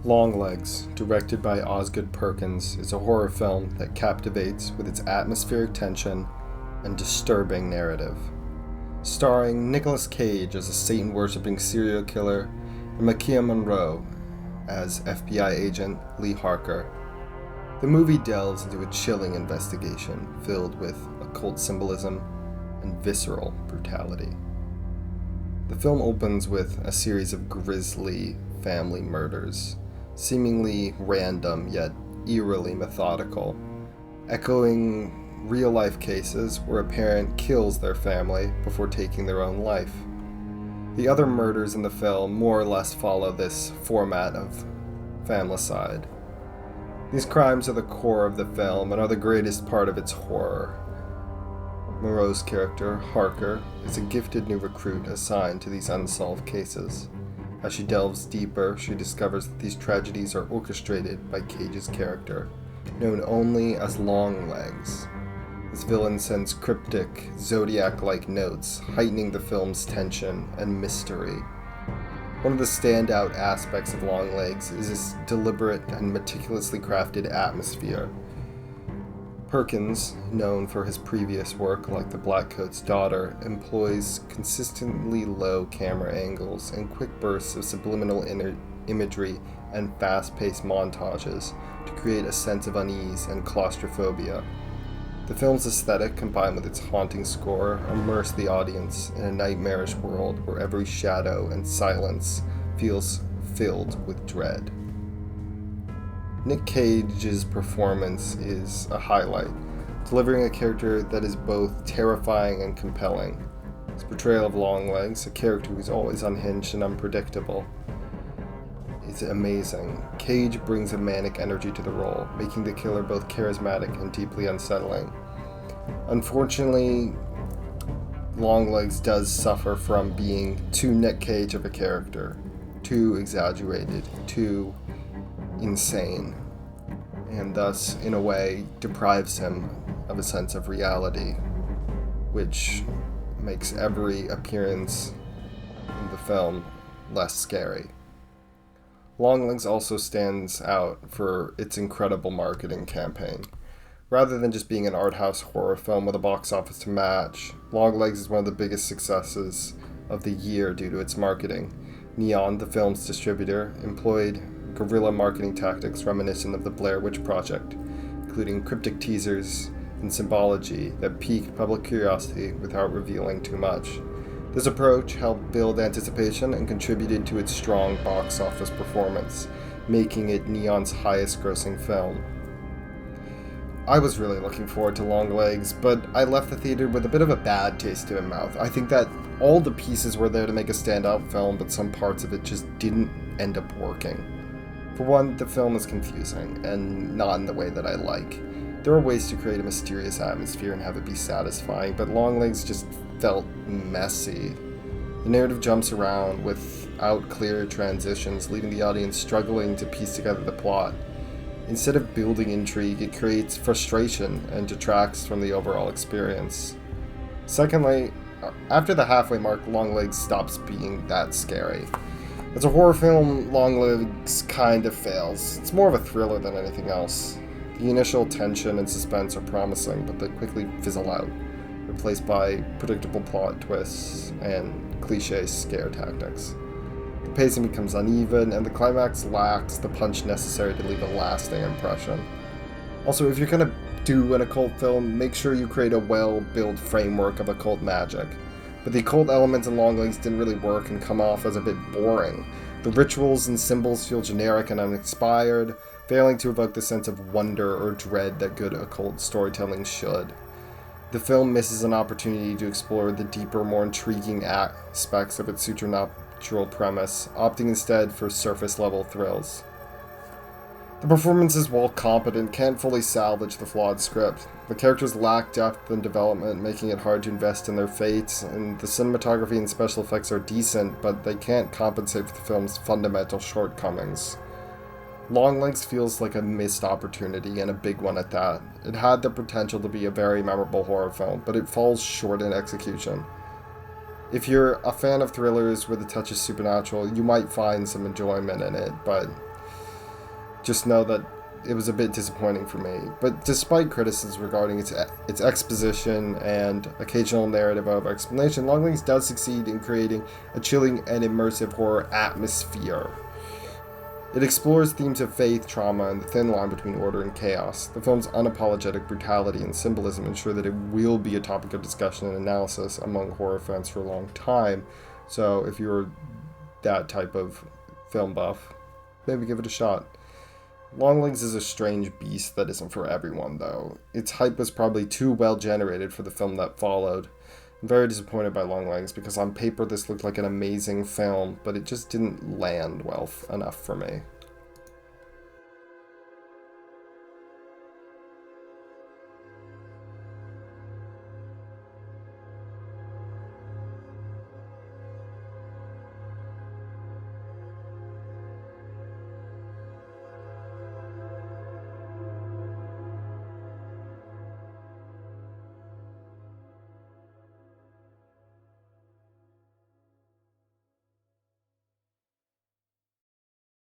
Longlegs, directed by Oz Perkins, is a horror film that captivates with its atmospheric tension and disturbing narrative. Starring Nicolas Cage as a Satan-worshipping serial killer and Makia Monroe as FBI agent Lee Harker, the movie delves into a chilling investigation filled with occult symbolism and visceral brutality. The film opens with a series of grisly family murders, seemingly random yet eerily methodical, echoing real-life cases where a parent kills their family before taking their own life. The other murders in the film more or less follow this format of familicide. These crimes are the core of the film and are the greatest part of its horror. Moreau's character, Harker, is a gifted new recruit assigned to these unsolved cases. As she delves deeper, she discovers that these tragedies are orchestrated by Cage's character, known only as Longlegs. This villain sends cryptic, zodiac-like notes, heightening the film's tension and mystery. One of the standout aspects of Longlegs is its deliberate and meticulously crafted atmosphere. Perkins, known for his previous work like The Blackcoat's Daughter, employs consistently low camera angles and quick bursts of subliminal imagery and fast-paced montages to create a sense of unease and claustrophobia. The film's aesthetic, combined with its haunting score, immerse the audience in a nightmarish world where every shadow and silence feels filled with dread. Nick Cage's performance is a highlight, delivering a character that is both terrifying and compelling. His portrayal of Longlegs, a character who is always unhinged and unpredictable, is amazing. Cage brings a manic energy to the role, making the killer both charismatic and deeply unsettling. Unfortunately, Longlegs does suffer from being too Nick Cage of a character, too exaggerated, too insane, and thus, in a way, deprives him of a sense of reality, which makes every appearance in the film less scary. Longlegs also stands out for its incredible marketing campaign. Rather than just being an art house horror film with a box office to match, Longlegs is one of the biggest successes of the year due to its marketing. Neon, the film's distributor, employed guerrilla marketing tactics reminiscent of the Blair Witch Project, including cryptic teasers and symbology that piqued public curiosity without revealing too much. This approach helped build anticipation and contributed to its strong box office performance, making it Neon's highest-grossing film. I was really looking forward to Longlegs, but I left the theater with a bit of a bad taste in my mouth. I think that all the pieces were there to make a standout film, but some parts of it just didn't end up working. For one, the film is confusing, and not in the way that I like. There are ways to create a mysterious atmosphere and have it be satisfying, but Longlegs just felt messy. The narrative jumps around without clear transitions, leaving the audience struggling to piece together the plot. Instead of building intrigue, it creates frustration and detracts from the overall experience. Secondly, after the halfway mark, Longlegs stops being that scary. As a horror film, Longlegs kind of fails. It's more of a thriller than anything else. The initial tension and suspense are promising, but they quickly fizzle out, replaced by predictable plot twists and cliché scare tactics. The pacing becomes uneven, and the climax lacks the punch necessary to leave a lasting impression. Also, if you're gonna do an occult film, make sure you create a well-built framework of occult magic. But the occult elements in Longlegs didn't really work and come off as a bit boring. The rituals and symbols feel generic and uninspired, failing to evoke the sense of wonder or dread that good occult storytelling should. The film misses an opportunity to explore the deeper, more intriguing aspects of its supernatural premise, opting instead for surface-level thrills. The performances, while competent, can't fully salvage the flawed script. The characters lack depth and development, making it hard to invest in their fates, and the cinematography and special effects are decent, but they can't compensate for the film's fundamental shortcomings. Longlegs feels like a missed opportunity, and a big one at that. It had the potential to be a very memorable horror film, but it falls short in execution. If you're a fan of thrillers with a touch of supernatural, you might find some enjoyment in it, but just know that it was a bit disappointing for me. But despite criticisms regarding its exposition and occasional narrative of explanation, Longlegs does succeed in creating a chilling and immersive horror atmosphere. It explores themes of faith, trauma, and the thin line between order and chaos. The film's unapologetic brutality and symbolism ensure that it will be a topic of discussion and analysis among horror fans for a long time. So if you're that type of film buff, maybe give it a shot. Longlegs is a strange beast that isn't for everyone, though. Its hype was probably too well generated for the film that followed. I'm very disappointed by Longlegs because on paper this looked like an amazing film, but it just didn't land well enough for me.